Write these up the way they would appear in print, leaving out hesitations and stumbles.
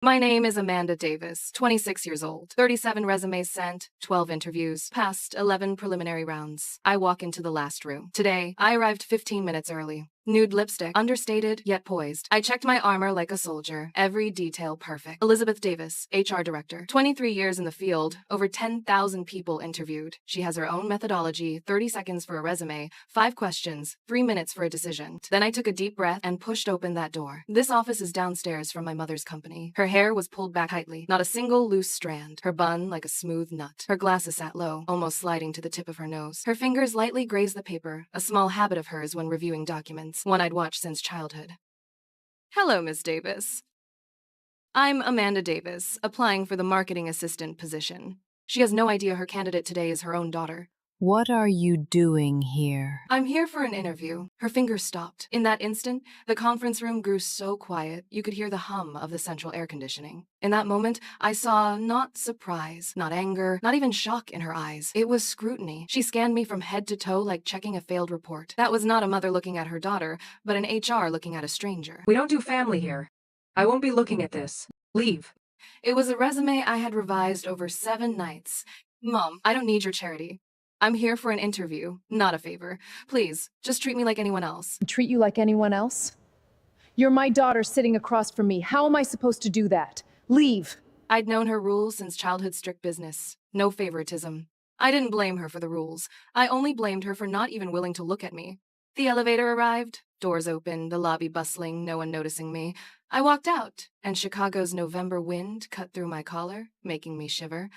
My name is Amanda Davis, 26 years old, 37 resumes sent, 12 interviews, passed 11 preliminary rounds. I walk into the last room. Today, I arrived 15 minutes early. Nude lipstick, understated yet poised. I checked my armor like a soldier, every detail perfect. Elizabeth Davis, HR director, 23 years in the field, over 10,000 people interviewed. She has her own methodology, 30 seconds for a resume, 5 questions, 3 minutes for a decision. Then I took a deep breath and pushed open that door. This office is downstairs from my mother's company. Her hair was pulled back tightly, not a single loose strand. Her bun like a smooth nut. Her glasses sat low, almost sliding to the tip of her nose. Her fingers lightly grazed the paper, a small habit of hers when reviewing documents, one I'd watched since childhood. Hello, Miss Davis. I'm Amanda Davis, applying for the marketing assistant position. She has no idea her candidate today is her own daughter. What are you doing here? I'm here for an interview. Her fingers stopped. In that instant, the conference room grew so quiet, you could hear the hum of the central air conditioning. In that moment, I saw not surprise, not anger, not even shock in her eyes. It was scrutiny. She scanned me from head to toe like checking a failed report. That was not a mother looking at her daughter, but an HR looking at a stranger. We don't do family here. I won't be looking at this. Leave. It was a resume I had revised over 7 nights. Mom, I don't need your charity. I'm here for an interview, not a favor. Please, just treat me like anyone else. Treat you like anyone else? You're my daughter sitting across from me. How am I supposed to do that? Leave. I'd known her rules since childhood's strict business. No favoritism. I didn't blame her for the rules. I only blamed her for not even willing to look at me. The elevator arrived, doors open, the lobby bustling, no one noticing me. I walked out, and Chicago's November wind cut through my collar, making me shiver.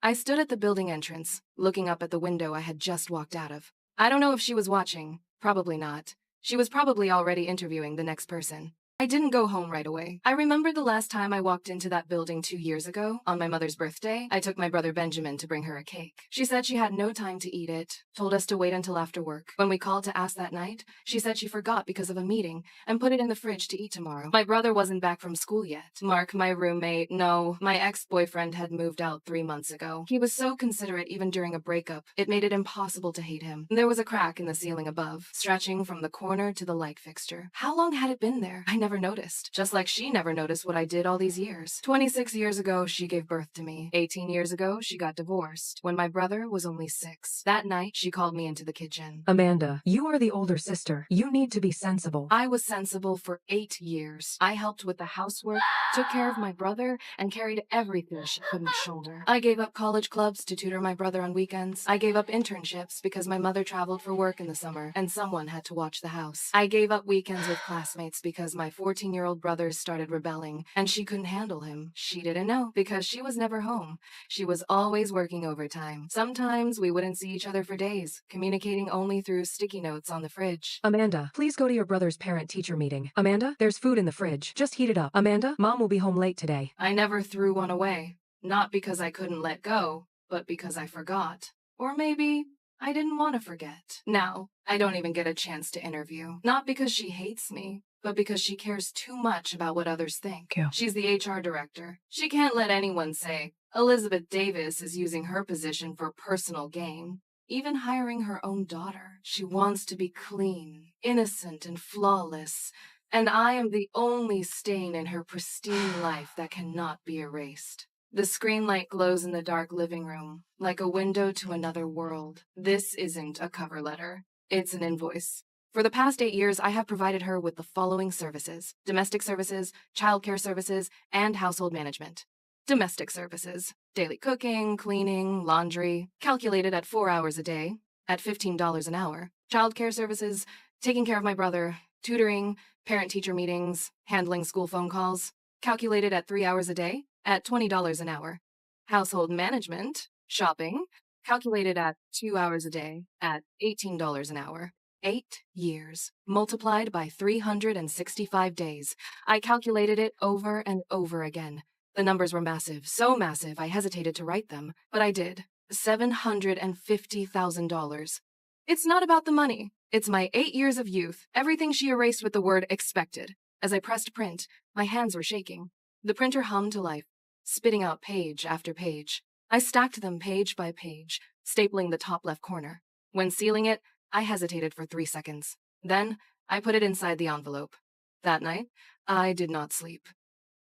I stood at the building entrance, looking up at the window I had just walked out of. I don't know if she was watching. Probably not. She was probably already interviewing the next person. I didn't go home right away. I remember the last time I walked into that building 2 years ago, on my mother's birthday. I took my brother Benjamin to bring her a cake. She said she had no time to eat it, told us to wait until after work. When we called to ask that night, she said she forgot because of a meeting and put it in the fridge to eat tomorrow. My brother wasn't back from school yet. Mark, my roommate, no, my ex-boyfriend had moved out 3 months ago. He was so considerate even during a breakup, it made it impossible to hate him. There was a crack in the ceiling above, stretching from the corner to the light fixture. How long had it been there? I never noticed. Just like she never noticed what I did all these years. 26 years ago, she gave birth to me. 18 years ago, she got divorced, when my brother was only 6. That night, she called me into the kitchen. Amanda, you are the older sister. You need to be sensible. I was sensible for 8 years. I helped with the housework, took care of my brother, and carried everything she couldn't shoulder. I gave up college clubs to tutor my brother on weekends. I gave up internships because my mother traveled for work in the summer, and someone had to watch the house. I gave up weekends with classmates because my 14-year-old brother started rebelling, and she couldn't handle him. She didn't know, because she was never home. She was always working overtime. Sometimes we wouldn't see each other for days, communicating only through sticky notes on the fridge. Amanda, please go to your brother's parent-teacher meeting. Amanda, there's food in the fridge. Just heat it up. Amanda, Mom will be home late today. I never threw one away. Not because I couldn't let go, but because I forgot. Or maybe I didn't want to forget. Now, I don't even get a chance to interview. Not because she hates me, but because she cares too much about what others think. She's the HR director. She can't let anyone say, Elizabeth Davis is using her position for personal gain. Even hiring her own daughter. She wants to be clean, innocent, and flawless. And I am the only stain in her pristine life that cannot be erased. The screen light glows in the dark living room, like a window to another world. This isn't a cover letter. It's an invoice. For the past 8 years, I have provided her with the following services: domestic services, childcare services, and household management. Domestic services: daily cooking, cleaning, laundry, calculated at 4 hours a day, at $15 an hour. Childcare services: taking care of my brother, tutoring, parent-teacher meetings, handling school phone calls, calculated at 3 hours a day, at $20 an hour. Household management: shopping, calculated at 2 hours a day, at $18 an hour. 8 years, multiplied by 365 days. I calculated it over and over again. The numbers were massive, so massive I hesitated to write them, but I did. $750,000. It's not about the money. It's my 8 years of youth, everything she erased with the word expected. As I pressed print, my hands were shaking. The printer hummed to life, spitting out page after page. I stacked them page by page, stapling the top left corner. When sealing it, I hesitated for 3 seconds. Then, I put it inside the envelope. That night, I did not sleep.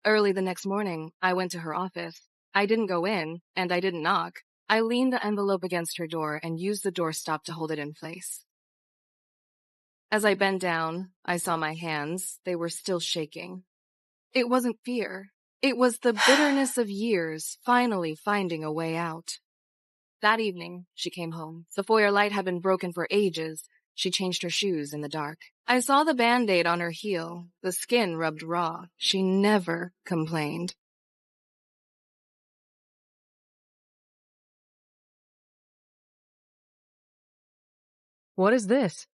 Early the next morning, I went to her office. I didn't go in, and I didn't knock. I leaned the envelope against her door and used the doorstop to hold it in place. As I bent down, I saw my hands. They were still shaking. It wasn't fear. It was the bitterness of years finally finding a way out. That evening, she came home. The foyer light had been broken for ages. She changed her shoes in the dark. I saw the Band-Aid on her heel. The skin rubbed raw. She never complained. What is this?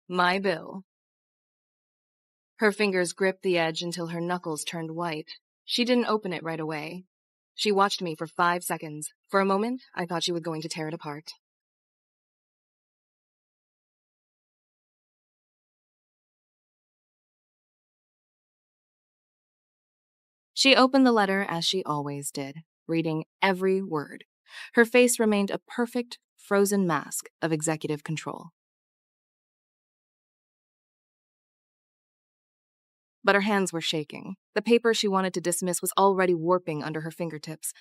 My bill. Her fingers gripped the edge until her knuckles turned white. She didn't open it right away. She watched me for 5 seconds. For a moment, I thought she was going to tear it apart. She opened the letter as she always did, reading every word. Her face remained a perfect, frozen mask of executive control. But her hands were shaking. The paper she wanted to dismiss was already warping under her fingertips.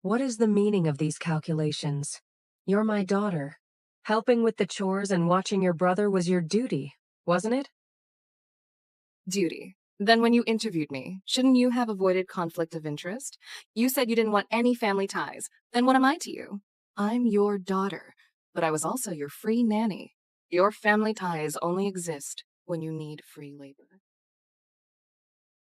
What is the meaning of these calculations? You're my daughter. Helping with the chores and watching your brother was your duty, wasn't it? Duty. Then when you interviewed me, shouldn't you have avoided conflict of interest? You said you didn't want any family ties. Then what am I to you? I'm your daughter, but I was also your free nanny. Your family ties only exist when you need free labor.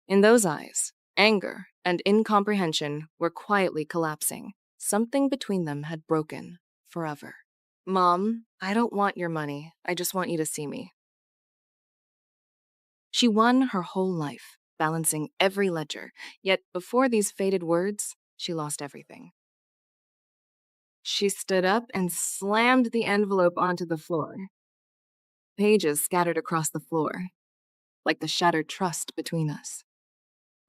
In those eyes, anger and incomprehension were quietly collapsing. Something between them had broken forever. Mom, I don't want your money. I just want you to see me. She won her whole life, balancing every ledger, yet before these faded words, she lost everything. She stood up and slammed the envelope onto the floor. Pages scattered across the floor, like the shattered trust between us.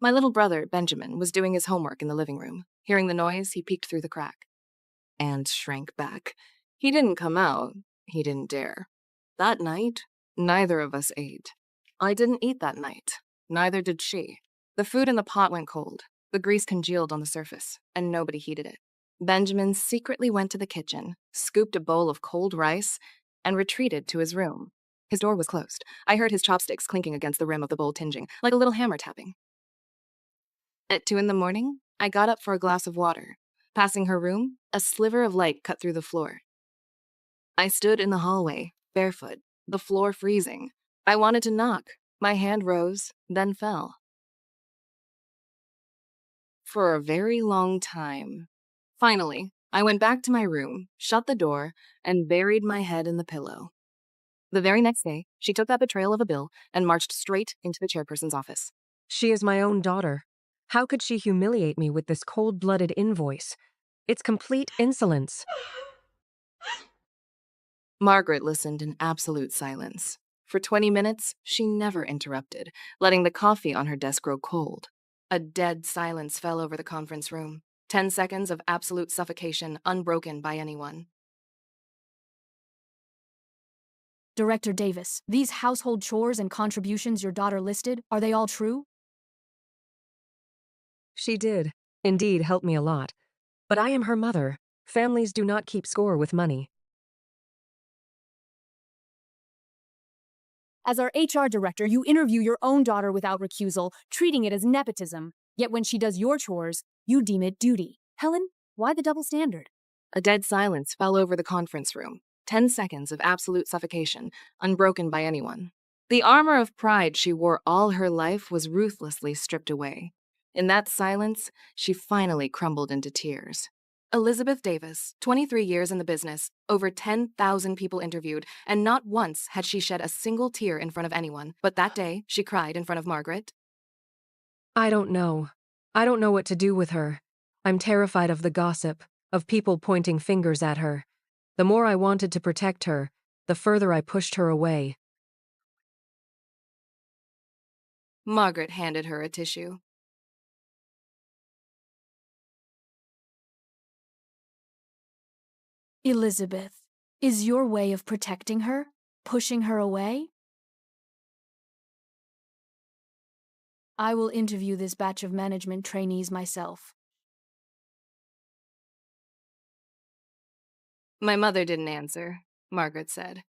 My little brother, Benjamin, was doing his homework in the living room. Hearing the noise, he peeked through the crack and shrank back. He didn't come out. He didn't dare. That night, neither of us ate. I didn't eat that night. Neither did she. The food in the pot went cold. The grease congealed on the surface, and nobody heated it. Benjamin secretly went to the kitchen, scooped a bowl of cold rice, and retreated to his room. His door was closed. I heard his chopsticks clinking against the rim of the bowl, tinging, like a little hammer tapping. At 2 a.m, I got up for a glass of water. Passing her room, a sliver of light cut through the floor. I stood in the hallway, barefoot, the floor freezing. I wanted to knock. My hand rose, then fell. For a very long time. Finally, I went back to my room, shut the door, and buried my head in the pillow. The very next day, she took that betrayal of a bill and marched straight into the chairperson's office. She is my own daughter. How could she humiliate me with this cold-blooded invoice? It's complete insolence. Margaret listened in absolute silence. For 20 minutes, she never interrupted, letting the coffee on her desk grow cold. A dead silence fell over the conference room. 10 seconds of absolute suffocation, unbroken by anyone. Director Davis, these household chores and contributions your daughter listed, are they all true? She did, indeed, help me a lot. But I am her mother. Families do not keep score with money. As our HR director, you interview your own daughter without recusal, treating it as nepotism. Yet when she does your chores, you deem it duty. Helen, why the double standard? A dead silence fell over the conference room. 10 seconds of absolute suffocation, unbroken by anyone. The armor of pride she wore all her life was ruthlessly stripped away. In that silence, she finally crumbled into tears. Elizabeth Davis, 23 years in the business, over 10,000 people interviewed, and not once had she shed a single tear in front of anyone. But that day, she cried in front of Margaret. I don't know. I don't know what to do with her. I'm terrified of the gossip, of people pointing fingers at her. The more I wanted to protect her, the further I pushed her away. Margaret handed her a tissue. Elizabeth, is your way of protecting her? Pushing her away? I will interview this batch of management trainees myself. My mother didn't answer, Margaret said.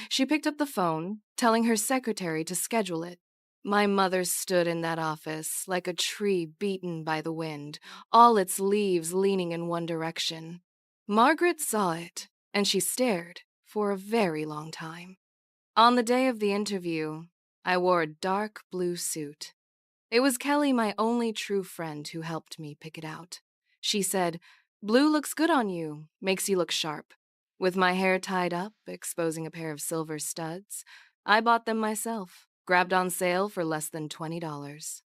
She picked up the phone, telling her secretary to schedule it. My mother stood in that office like a tree beaten by the wind, all its leaves leaning in one direction. Margaret saw it, and she stared for a very long time. On the day of the interview, I wore a dark blue suit. It was Kelly, my only true friend, who helped me pick it out. She said, "Blue looks good on you, makes you look sharp." With my hair tied up, exposing a pair of silver studs, I bought them myself, grabbed on sale for less than $20.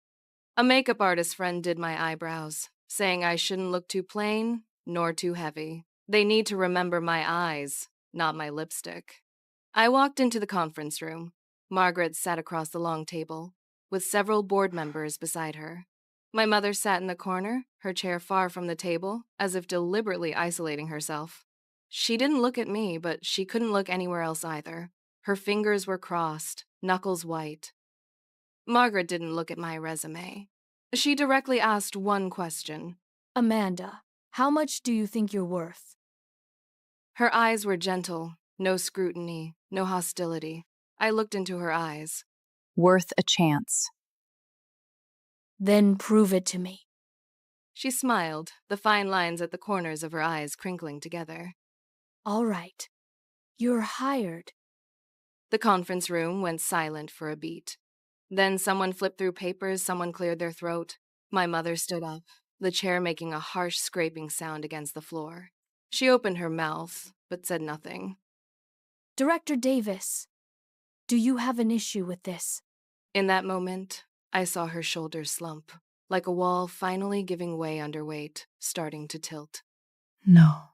A makeup artist friend did my eyebrows, saying I shouldn't look too plain nor too heavy. They need to remember my eyes, not my lipstick. I walked into the conference room. Margaret sat across the long table, with several board members beside her. My mother sat in the corner, her chair far from the table, as if deliberately isolating herself. She didn't look at me, but she couldn't look anywhere else either. Her fingers were crossed, knuckles white. Margaret didn't look at my resume. She directly asked one question. Amanda, how much do you think you're worth? Her eyes were gentle, no scrutiny, no hostility. I looked into her eyes. Worth a chance. Then prove it to me. She smiled, the fine lines at the corners of her eyes crinkling together. All right. You're hired. The conference room went silent for a beat. Then someone flipped through papers, someone cleared their throat. My mother stood up, the chair making a harsh scraping sound against the floor. She opened her mouth, but said nothing. Director Davis, do you have an issue with this? In that moment, I saw her shoulders slump, like a wall finally giving way under weight, starting to tilt. No.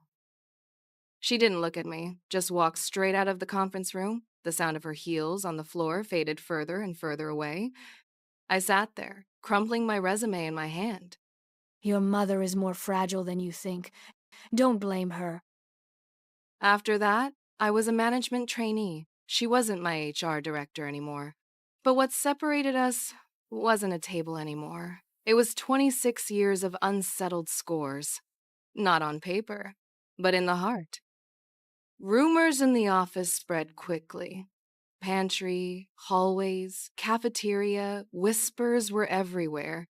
She didn't look at me, just walked straight out of the conference room. The sound of her heels on the floor faded further and further away. I sat there, crumpling my resume in my hand. Your mother is more fragile than you think. Don't blame her. After that, I was a management trainee. She wasn't my HR director anymore. But what separated us wasn't a table anymore. It was 26 years of unsettled scores. Not on paper, but in the heart. Rumors in the office spread quickly. Pantry, hallways, cafeteria, whispers were everywhere.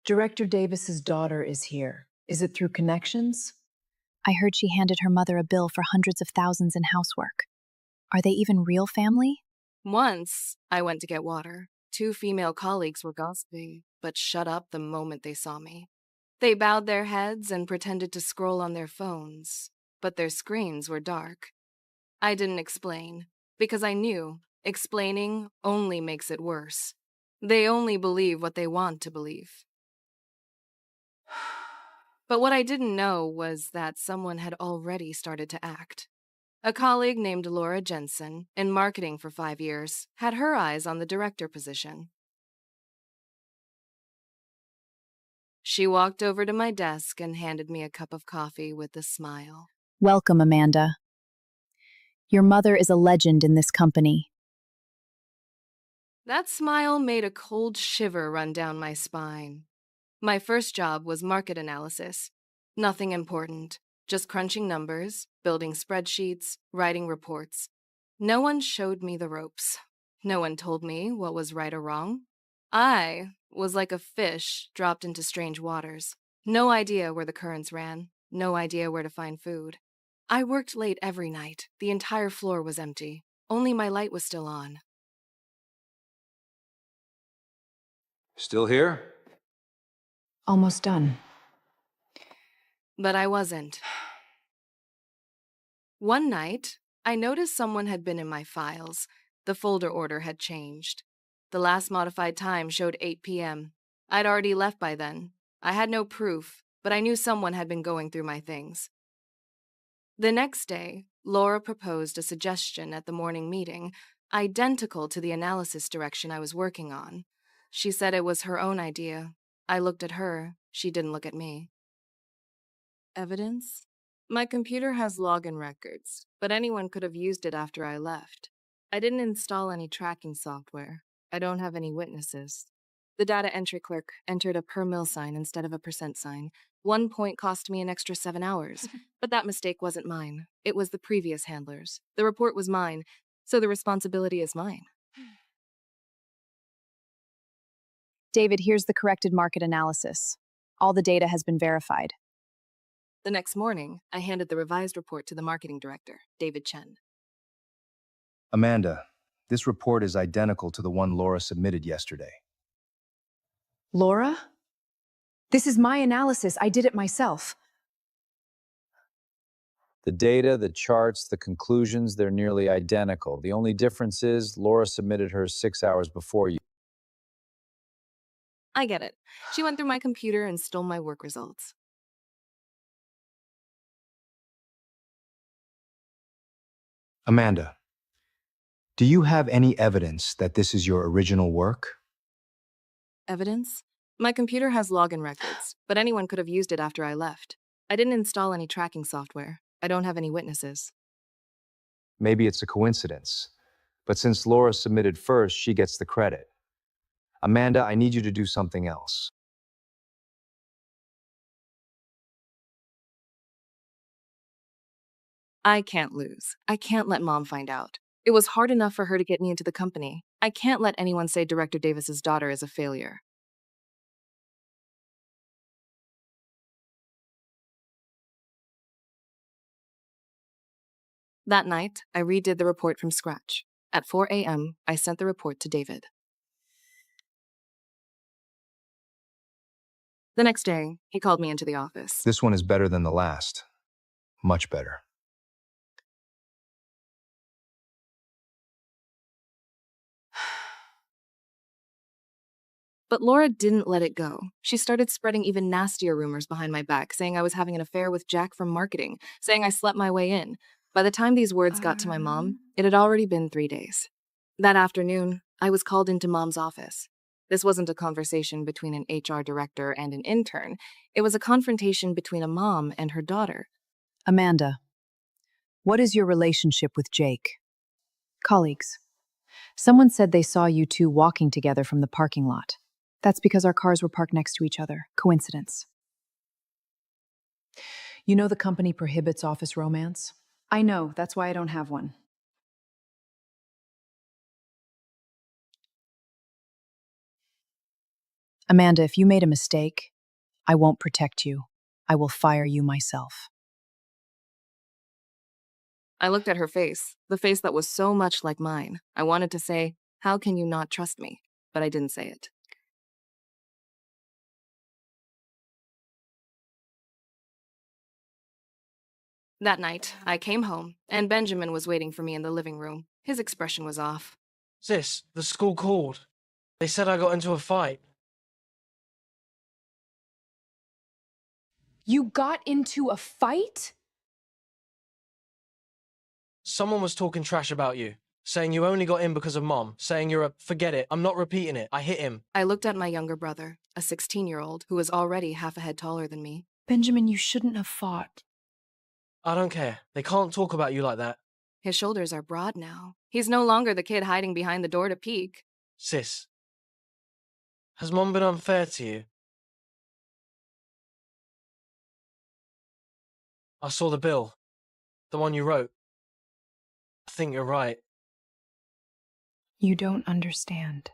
Director Davis's daughter is here. Is it through connections? I heard she handed her mother a bill for hundreds of thousands in housework. Are they even real family? Once, I went to get water. 2 female colleagues were gossiping, but shut up the moment they saw me. They bowed their heads and pretended to scroll on their phones, but their screens were dark. I didn't explain, because I knew explaining only makes it worse. They only believe what they want to believe. But what I didn't know was that someone had already started to act. A colleague named Laura Jensen, in marketing for 5 years, had her eyes on the director position. She walked over to my desk and handed me a cup of coffee with a smile. Welcome, Amanda. Your mother is a legend in this company. That smile made a cold shiver run down my spine. My first job was market analysis. Nothing important, just crunching numbers, building spreadsheets, writing reports. No one showed me the ropes. No one told me what was right or wrong. I was like a fish dropped into strange waters. No idea where the currents ran, no idea where to find food. I worked late every night. The entire floor was empty. Only my light was still on. Still here? Almost done. But I wasn't. One night, I noticed someone had been in my files. The folder order had changed. The last modified time showed 8 p.m. I'd already left by then. I had no proof, but I knew someone had been going through my things. The next day, Laura proposed a suggestion at the morning meeting, identical to the analysis direction I was working on. She said it was her own idea. I looked at her. She didn't look at me. Evidence? My computer has login records, but anyone could have used it after I left. I didn't install any tracking software. I don't have any witnesses. The data entry clerk entered a per mil sign instead of a percent sign. 1 point cost me an extra 7 hours. But that mistake wasn't mine. It was the previous handler's. The report was mine, so the responsibility is mine. David, here's the corrected market analysis. All the data has been verified. The next morning, I handed the revised report to the marketing director, David Chen. Amanda, this report is identical to the one Laura submitted yesterday. Laura? This is my analysis. I did it myself. The data, the charts, the conclusions, they're nearly identical. The only difference is Laura submitted hers 6 hours before you. I get it. She went through my computer and stole my work results. Amanda, do you have any evidence that this is your original work? Evidence? My computer has login records, but anyone could have used it after I left. I didn't install any tracking software. I don't have any witnesses. Maybe it's a coincidence, but since Laura submitted first, she gets the credit. Amanda, I need you to do something else. I can't lose. I can't let Mom find out. It was hard enough for her to get me into the company. I can't let anyone say Director Davis's daughter is a failure. That night, I redid the report from scratch. At 4 a.m., I sent the report to David. The next day, he called me into the office. This one is better than the last. Much better. But Laura didn't let it go. She started spreading even nastier rumors behind my back, saying I was having an affair with Jack from marketing, saying I slept my way in. By the time these words got to my mom, it had already been 3 days. That afternoon, I was called into Mom's office. This wasn't a conversation between an HR director and an intern. It was a confrontation between a mom and her daughter. Amanda, what is your relationship with Jake? Colleagues. Someone said they saw you two walking together from the parking lot. That's because our cars were parked next to each other. Coincidence. You know the company prohibits office romance? I know, that's why I don't have one. Amanda, if you made a mistake, I won't protect you. I will fire you myself. I looked at her face, the face that was so much like mine. I wanted to say, "How can you not trust me?" But I didn't say it. That night, I came home, and Benjamin was waiting for me in the living room. His expression was off. Sis, the school called. They said I got into a fight. You got into a fight? Someone was talking trash about you, saying you only got in because of Mom, saying you're a forget it, I'm not repeating it, I hit him. I looked at my younger brother, a 16-year-old who was already half a head taller than me. Benjamin, you shouldn't have fought. I don't care. They can't talk about you like that. His shoulders are broad now. He's no longer the kid hiding behind the door to peek. Sis, has Mom been unfair to you? I saw the bill. The one you wrote. I think you're right. You don't understand.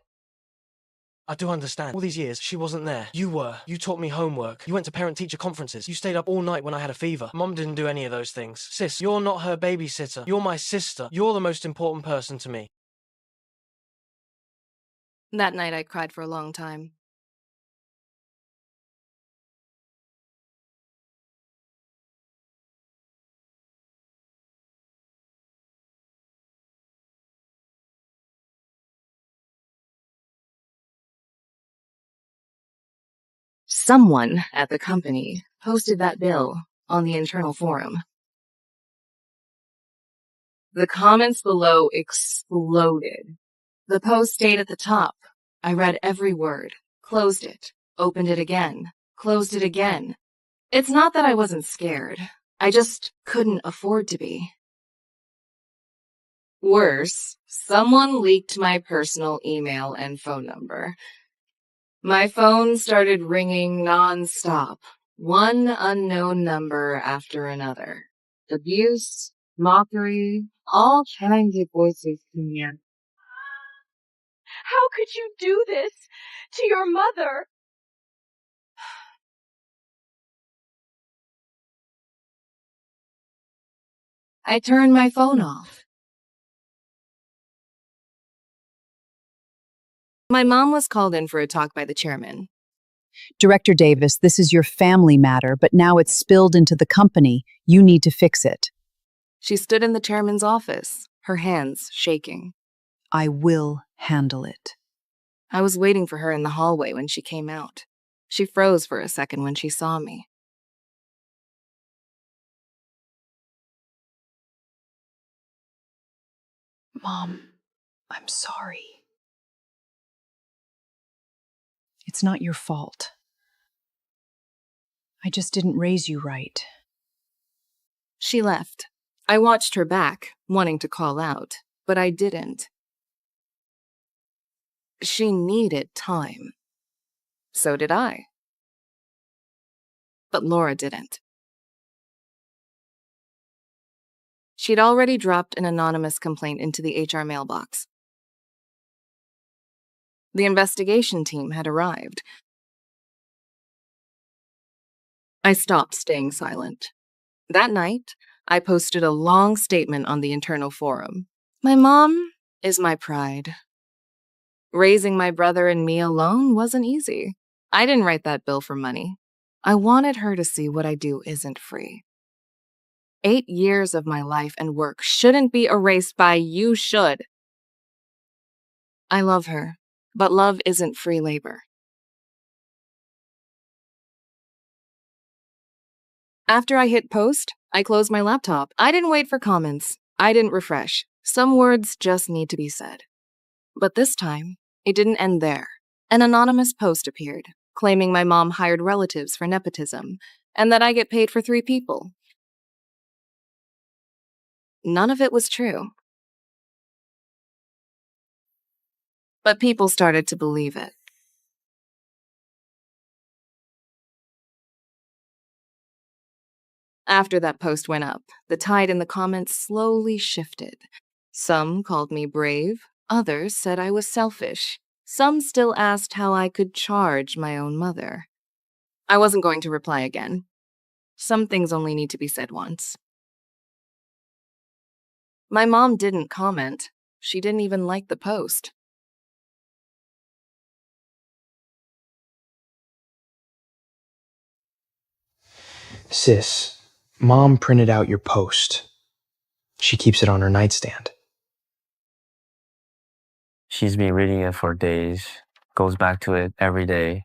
I do understand. All these years, she wasn't there. You were. You taught me homework. You went to parent-teacher conferences. You stayed up all night when I had a fever. Mom didn't do any of those things. Sis, you're not her babysitter. You're my sister. You're the most important person to me. That night I cried for a long time. Someone at the company posted that bill on the internal forum. The comments below exploded. The post stayed at the top. I read every word, closed it, opened it again, closed it again. It's not that I wasn't scared. I just couldn't afford to be. Worse, someone leaked my personal email and phone number. My phone started ringing nonstop, one unknown number after another. Abuse, mockery, all kinds of voices coming in. How could you do this to your mother? I turned my phone off. My mom was called in for a talk by the chairman. Director Davis, this is your family matter, but now it's spilled into the company. You need to fix it. She stood in the chairman's office, her hands shaking. I will handle it. I was waiting for her in the hallway when she came out. She froze for a second when she saw me. Mom, I'm sorry. It's not your fault. I just didn't raise you right. She left. I watched her back, wanting to call out, but I didn't. She needed time. So did I. But Laura didn't. She'd already dropped an anonymous complaint into the HR mailbox. The investigation team had arrived. I stopped staying silent. That night, I posted a long statement on the internal forum. My mom is my pride. Raising my brother and me alone wasn't easy. I didn't write that bill for money. I wanted her to see what I do isn't free. 8 years of my life and work shouldn't be erased by you should. I love her, but love isn't free labor. After I hit post, I closed my laptop. I didn't wait for comments. I didn't refresh. Some words just need to be said. But this time, it didn't end there. An anonymous post appeared, claiming my mom hired relatives for nepotism, and that I get paid for 3 people. None of it was true. But people started to believe it. After that post went up, the tide in the comments slowly shifted. Some called me brave, others said I was selfish. Some still asked how I could charge my own mother. I wasn't going to reply again. Some things only need to be said once. My mom didn't comment. She didn't even like the post. Sis, Mom printed out your post. She keeps it on her nightstand. She's been reading it for days, goes back to it every day.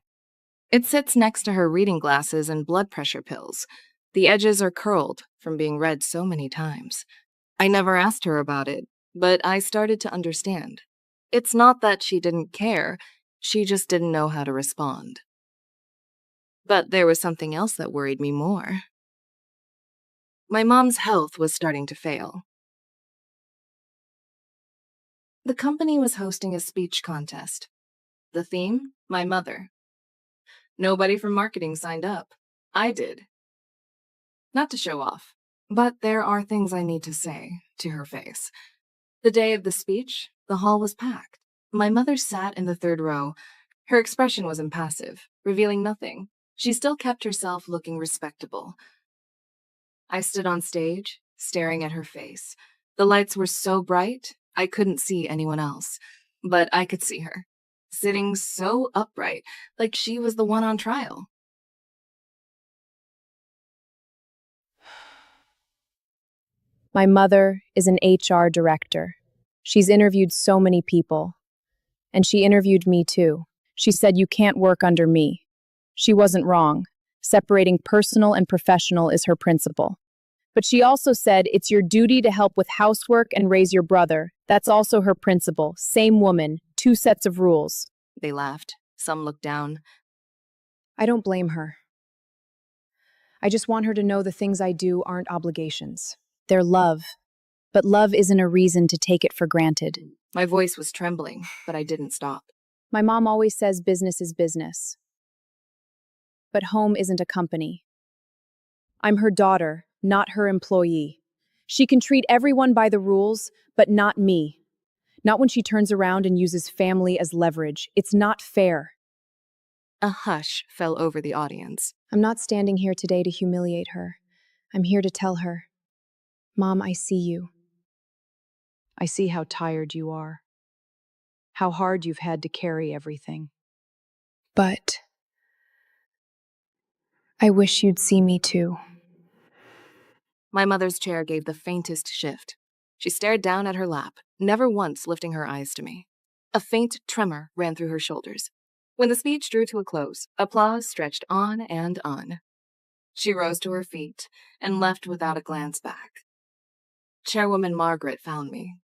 It sits next to her reading glasses and blood pressure pills. The edges are curled from being read so many times. I never asked her about it, but I started to understand. It's not that she didn't care, she just didn't know how to respond. But there was something else that worried me more. My mom's health was starting to fail. The company was hosting a speech contest. The theme? My mother. Nobody from marketing signed up. I did. Not to show off, but there are things I need to say to her face. The day of the speech, the hall was packed. My mother sat in the 3rd row. Her expression was impassive, revealing nothing. She still kept herself looking respectable. I stood on stage, staring at her face. The lights were so bright, I couldn't see anyone else. But I could see her, sitting so upright, like she was the one on trial. My mother is an HR director. She's interviewed so many people. And she interviewed me too. She said, "You can't work under me." She wasn't wrong. Separating personal and professional is her principle. But she also said, "It's your duty to help with housework and raise your brother." That's also her principle. Same woman, 2 sets of rules. They laughed. Some looked down. I don't blame her. I just want her to know the things I do aren't obligations. They're love. But love isn't a reason to take it for granted. My voice was trembling, but I didn't stop. My mom always says business is business. But home isn't a company. I'm her daughter, not her employee. She can treat everyone by the rules, but not me. Not when she turns around and uses family as leverage. It's not fair. A hush fell over the audience. I'm not standing here today to humiliate her. I'm here to tell her, Mom, I see you. I see how tired you are, how hard you've had to carry everything. But I wish you'd see me too. My mother's chair gave the faintest shift. She stared down at her lap, never once lifting her eyes to me. A faint tremor ran through her shoulders. When the speech drew to a close, applause stretched on and on. She rose to her feet and left without a glance back. Chairwoman Margaret found me.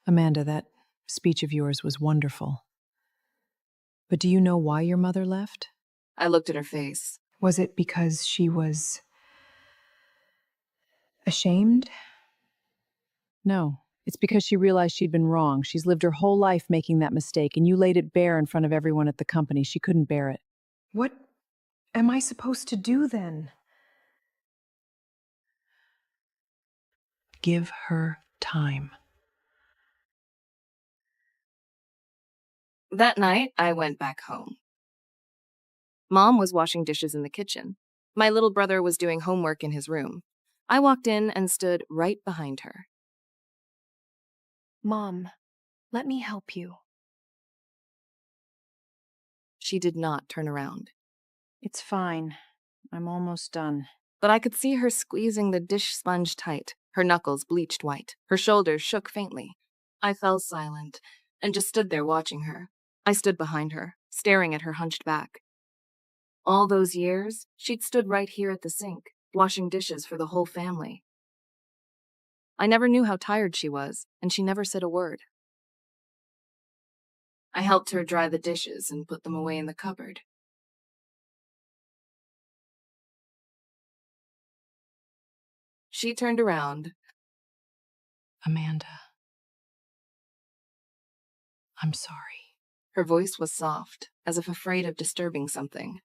Amanda, that speech of yours was wonderful. But do you know why your mother left? I looked at her face. Was it because she was ashamed? No, it's because she realized she'd been wrong. She's lived her whole life making that mistake, and you laid it bare in front of everyone at the company. She couldn't bear it. What am I supposed to do then? Give her time. That night, I went back home. Mom was washing dishes in the kitchen. My little brother was doing homework in his room. I walked in and stood right behind her. Mom, let me help you. She did not turn around. It's fine. I'm almost done. But I could see her squeezing the dish sponge tight, her knuckles bleached white, her shoulders shook faintly. I fell silent and just stood there watching her. I stood behind her, staring at her hunched back. All those years, she'd stood right here at the sink, washing dishes for the whole family. I never knew how tired she was, and she never said a word. I helped her dry the dishes and put them away in the cupboard. She turned around. Amanda, I'm sorry. Her voice was soft, as if afraid of disturbing something.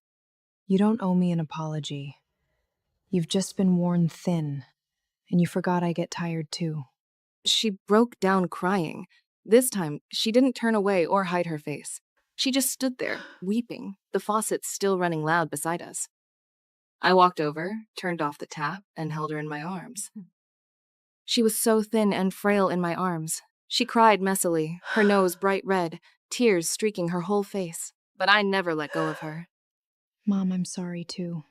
You don't owe me an apology. You've just been worn thin, and you forgot I get tired too. She broke down crying. This time, she didn't turn away or hide her face. She just stood there, weeping, the faucet still running loud beside us. I walked over, turned off the tap, and held her in my arms. She was so thin and frail in my arms. She cried messily, her nose bright red, tears streaking her whole face. But I never let go of her. Mom, I'm sorry too.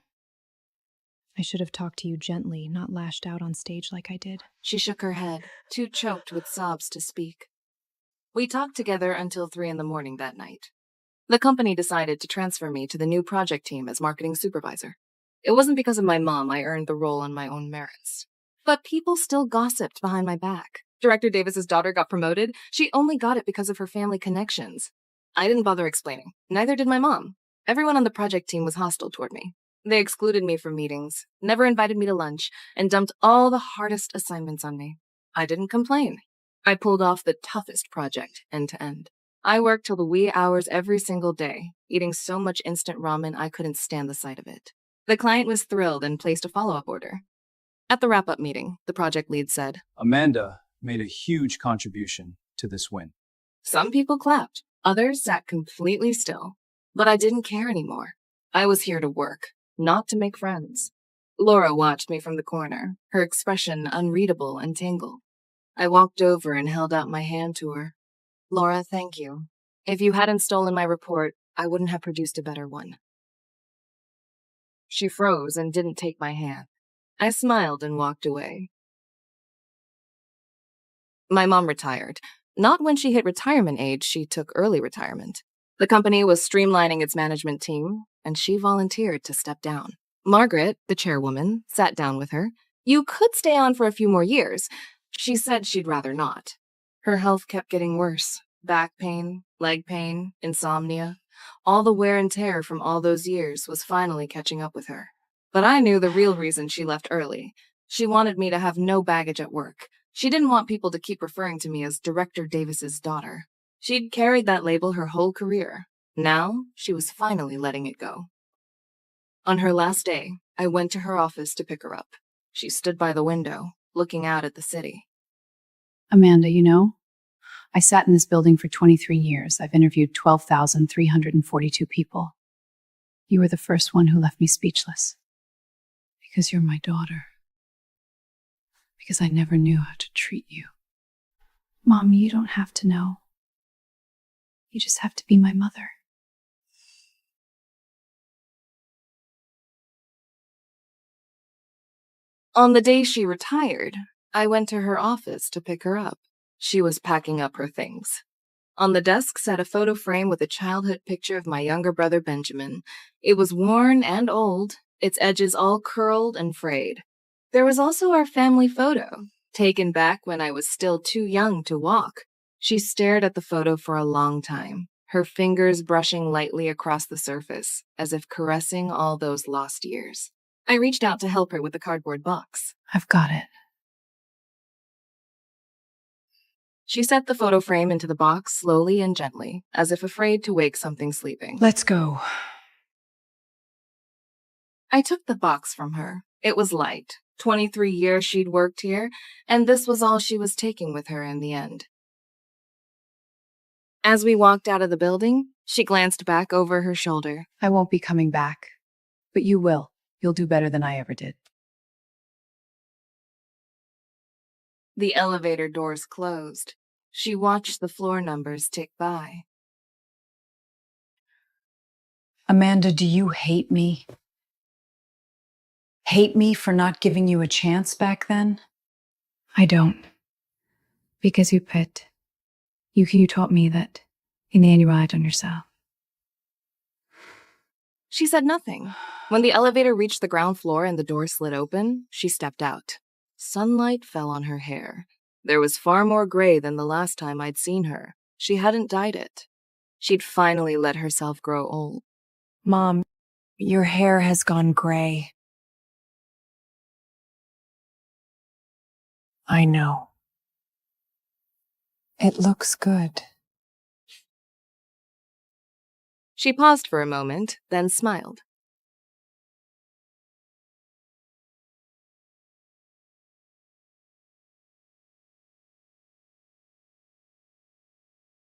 I should have talked to you gently, not lashed out on stage like I did. She shook her head, too choked with sobs to speak. We talked together until 3 a.m. that night. The company decided to transfer me to the new project team as marketing supervisor. It wasn't because of my mom I earned the role on my own merits. But people still gossiped behind my back. Director Davis's daughter got promoted. She only got it because of her family connections. I didn't bother explaining. Neither did my mom. Everyone on the project team was hostile toward me. They excluded me from meetings, never invited me to lunch, and dumped all the hardest assignments on me. I didn't complain. I pulled off the toughest project end to end. I worked till the wee hours every single day, eating so much instant ramen I couldn't stand the sight of it. The client was thrilled and placed a follow-up order. At the wrap-up meeting, the project lead said, Amanda made a huge contribution to this win. Some people clapped, others sat completely still. But I didn't care anymore. I was here to work, not to make friends. Laura watched me from the corner, her expression unreadable and tangled. I walked over and held out my hand to her. Laura, thank you. If you hadn't stolen my report, I wouldn't have produced a better one. She froze and didn't take my hand. I smiled and walked away. My mom retired. Not when she hit retirement age, she took early retirement. The company was streamlining its management team, and she volunteered to step down. Margaret, the chairwoman, sat down with her. You could stay on for a few more years. She said she'd rather not. Her health kept getting worse. Back pain, leg pain, insomnia. All the wear and tear from all those years was finally catching up with her. But I knew the real reason she left early. She wanted me to have no baggage at work. She didn't want people to keep referring to me as Director Davis's daughter. She'd carried that label her whole career. Now, she was finally letting it go. On her last day, I went to her office to pick her up. She stood by the window, looking out at the city. Amanda, you know, I sat in this building for 23 years. I've interviewed 12,342 people. You were the first one who left me speechless. Because you're my daughter. Because I never knew how to treat you. Mom, you don't have to know. You just have to be my mother. On the day she retired, I went to her office to pick her up. She was packing up her things. On the desk sat a photo frame with a childhood picture of my younger brother Benjamin. It was worn and old, its edges all curled and frayed. There was also our family photo, taken back when I was still too young to walk. She stared at the photo for a long time, her fingers brushing lightly across the surface, as if caressing all those lost years. I reached out to help her with the cardboard box. I've got it. She set the photo frame into the box slowly and gently, as if afraid to wake something sleeping. Let's go. I took the box from her. It was light. 23 years she'd worked here, and this was all she was taking with her in the end. As we walked out of the building, she glanced back over her shoulder. I won't be coming back, but you will. You'll do better than I ever did. The elevator doors closed. She watched the floor numbers tick by. Amanda, do you hate me? Hate me for not giving you a chance back then? I don't. Because you pet. You taught me that in the end you relied on yourself. She said nothing. When the elevator reached the ground floor and the door slid open, she stepped out. Sunlight fell on her hair. There was far more gray than the last time I'd seen her. She hadn't dyed it. She'd finally let herself grow old. Mom, your hair has gone gray. I know. It looks good. She paused for a moment, then smiled.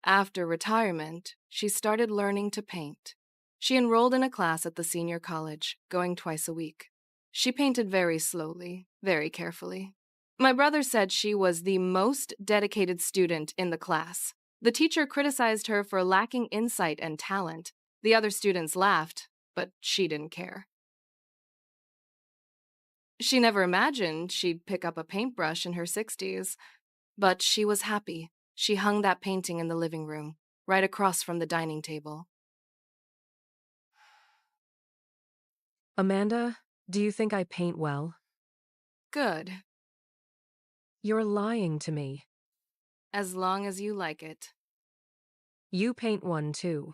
After retirement, she started learning to paint. She enrolled in a class at the senior college, going twice a week. She painted very slowly, very carefully. My brother said she was the most dedicated student in the class. The teacher criticized her for lacking insight and talent. The other students laughed, but she didn't care. She never imagined she'd pick up a paintbrush in her 60s, but she was happy. She hung that painting in the living room, right across from the dining table. Amanda, do you think I paint well? Good. You're lying to me. As long as you like it. You paint one too.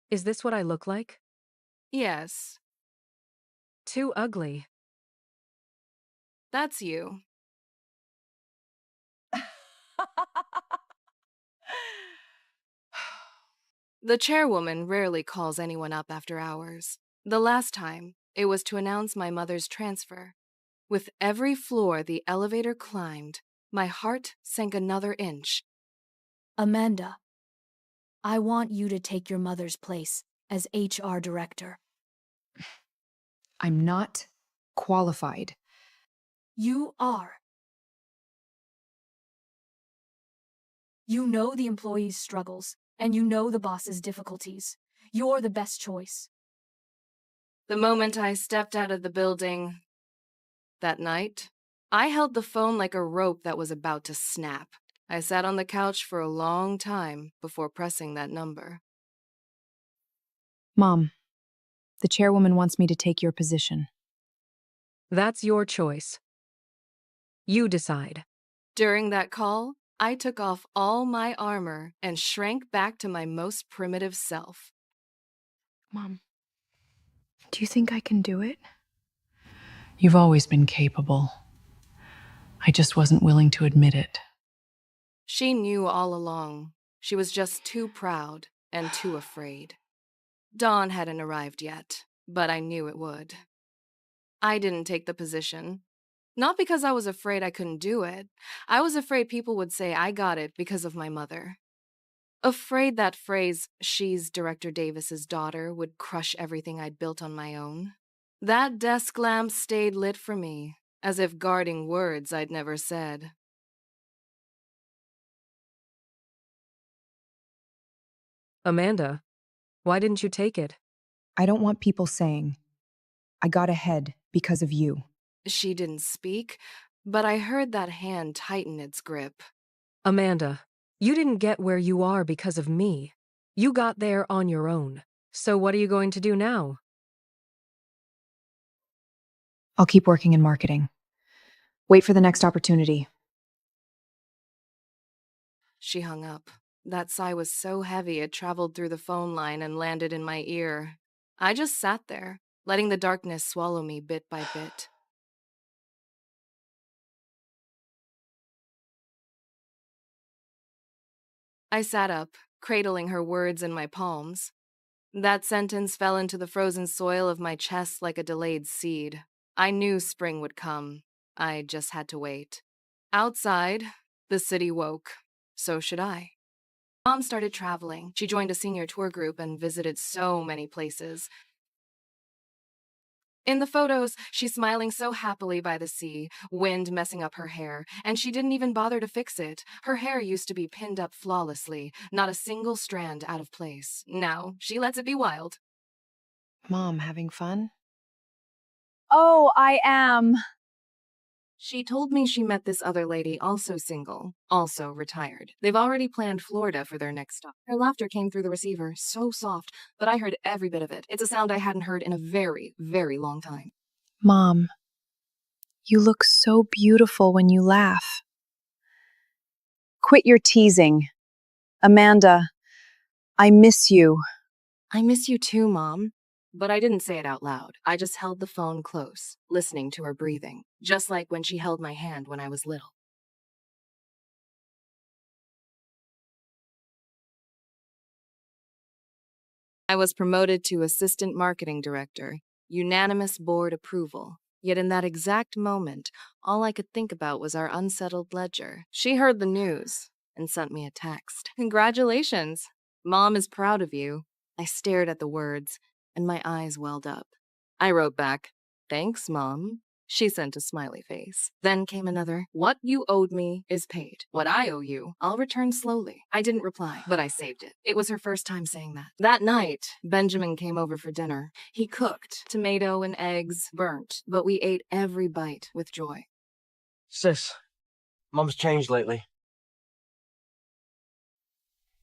Is this what I look like? Yes. Too ugly. That's you. The chairwoman rarely calls anyone up after hours. The last time, it was to announce my mother's transfer. With every floor the elevator climbed, my heart sank another inch. Amanda, I want you to take your mother's place as HR director. I'm not qualified. You are. You know the employees' struggles, and you know the boss's difficulties. You're the best choice. The moment I stepped out of the building that night, I held the phone like a rope that was about to snap. I sat on the couch for a long time before pressing that number. Mom, the chairwoman wants me to take your position. That's your choice. You decide. During that call, I took off all my armor and shrank back to my most primitive self. Mom, do you think I can do it? You've always been capable. I just wasn't willing to admit it. She knew all along. She was just too proud and too afraid. Dawn hadn't arrived yet, but I knew it would. I didn't take the position. Not because I was afraid I couldn't do it. I was afraid people would say I got it because of my mother. Afraid that phrase, "she's Director Davis's daughter," would crush everything I'd built on my own. That desk lamp stayed lit for me, as if guarding words I'd never said. Amanda, why didn't you take it? I don't want people saying, I got ahead because of you. She didn't speak, but I heard that hand tighten its grip. Amanda, you didn't get where you are because of me. You got there on your own. So what are you going to do now? I'll keep working in marketing. Wait for the next opportunity. She hung up. That sigh was so heavy it traveled through the phone line and landed in my ear. I just sat there, letting the darkness swallow me bit by bit. I sat up, cradling her words in my palms. That sentence fell into the frozen soil of my chest like a delayed seed. I knew spring would come. I just had to wait. Outside, the city woke. So should I. Mom started traveling. She joined a senior tour group and visited so many places. In the photos, she's smiling so happily by the sea, wind messing up her hair, and she didn't even bother to fix it. Her hair used to be pinned up flawlessly, not a single strand out of place. Now, she lets it be wild. Mom, having fun? Oh, I am. She told me she met this other lady, also single, also retired. They've already planned Florida for their next stop. Her laughter came through the receiver, so soft, but I heard every bit of it. It's a sound I hadn't heard in a very, very long time. Mom, you look so beautiful when you laugh. Quit your teasing. Amanda, I miss you. I miss you too, Mom. But I didn't say it out loud. I just held the phone close, listening to her breathing, just like when she held my hand when I was little. I was promoted to assistant marketing director, unanimous board approval. Yet in that exact moment, all I could think about was our unsettled ledger. She heard the news and sent me a text. "Congratulations. Mom is proud of you." I stared at the words, and my eyes welled up. I wrote back, "Thanks, Mom." She sent a smiley face. Then came another, "What you owed me is paid. What I owe you, I'll return slowly." I didn't reply, but I saved it. It was her first time saying that. That night, Benjamin came over for dinner. He cooked tomato and eggs, burnt, but we ate every bite with joy. Sis, Mum's changed lately.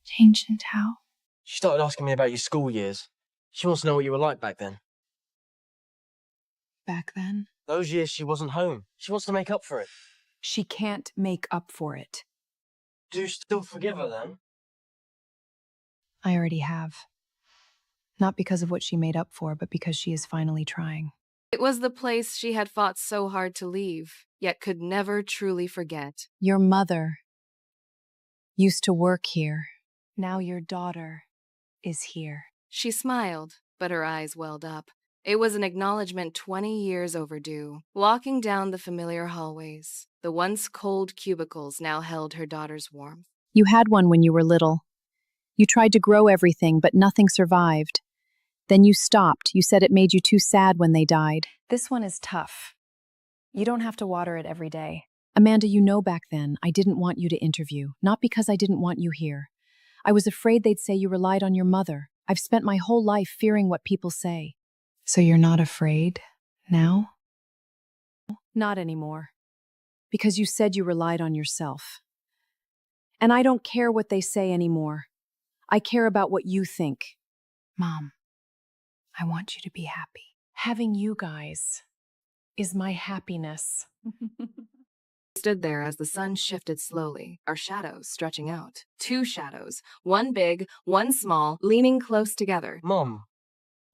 Changed into how? She started asking me about your school years. She wants to know what you were like back then. Back then? Those years she wasn't home. She wants to make up for it. She can't make up for it. Do you still forgive her then? I already have. Not because of what she made up for, but because she is finally trying. It was the place she had fought so hard to leave, yet could never truly forget. Your mother used to work here. Now your daughter is here. She smiled, but her eyes welled up. It was an acknowledgement 20 years overdue. Walking down the familiar hallways, the once cold cubicles now held her daughter's warmth. You had one when you were little. You tried to grow everything, but nothing survived. Then you stopped. You said it made you too sad when they died. This one is tough. You don't have to water it every day. Amanda, you know back then I didn't want you to interview, not because I didn't want you here. I was afraid they'd say you relied on your mother. I've spent my whole life fearing what people say. So you're not afraid now? Not anymore. Because you said you relied on yourself. And I don't care what they say anymore. I care about what you think. Mom, I want you to be happy. Having you guys is my happiness. Stood there as the sun shifted slowly, our shadows stretching out. Two shadows, one big, one small, leaning close together. Mom,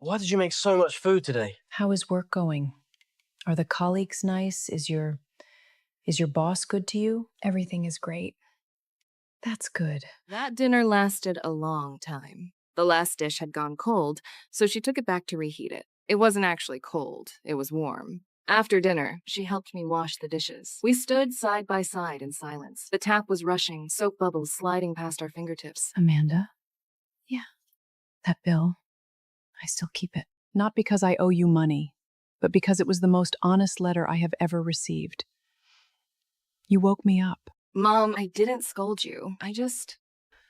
why did you make so much food today? How is work going? Are the colleagues nice? Is your Is your boss good to you? Everything is great. That's good. That dinner lasted a long time. The last dish had gone cold, so she took it back to reheat it. It wasn't actually cold, it was warm. After dinner, she helped me wash the dishes. We stood side by side in silence. The tap was rushing, soap bubbles sliding past our fingertips. Amanda? Yeah. That bill, I still keep it. Not because I owe you money, but because it was the most honest letter I have ever received. You woke me up. Mom, I didn't scold you.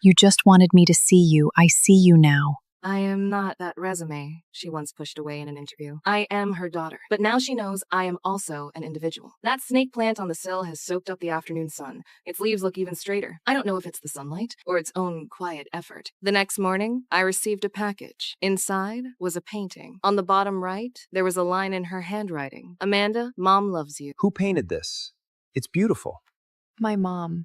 You just wanted me to see you. I see you now. I am not that resume she once pushed away in an interview. I am her daughter. But now she knows I am also an individual. That snake plant on the sill has soaked up the afternoon sun. Its leaves look even straighter. I don't know if it's the sunlight or its own quiet effort. The next morning, I received a package. Inside was a painting. On the bottom right, there was a line in her handwriting. Amanda, Mom loves you. Who painted this? It's beautiful. My mom.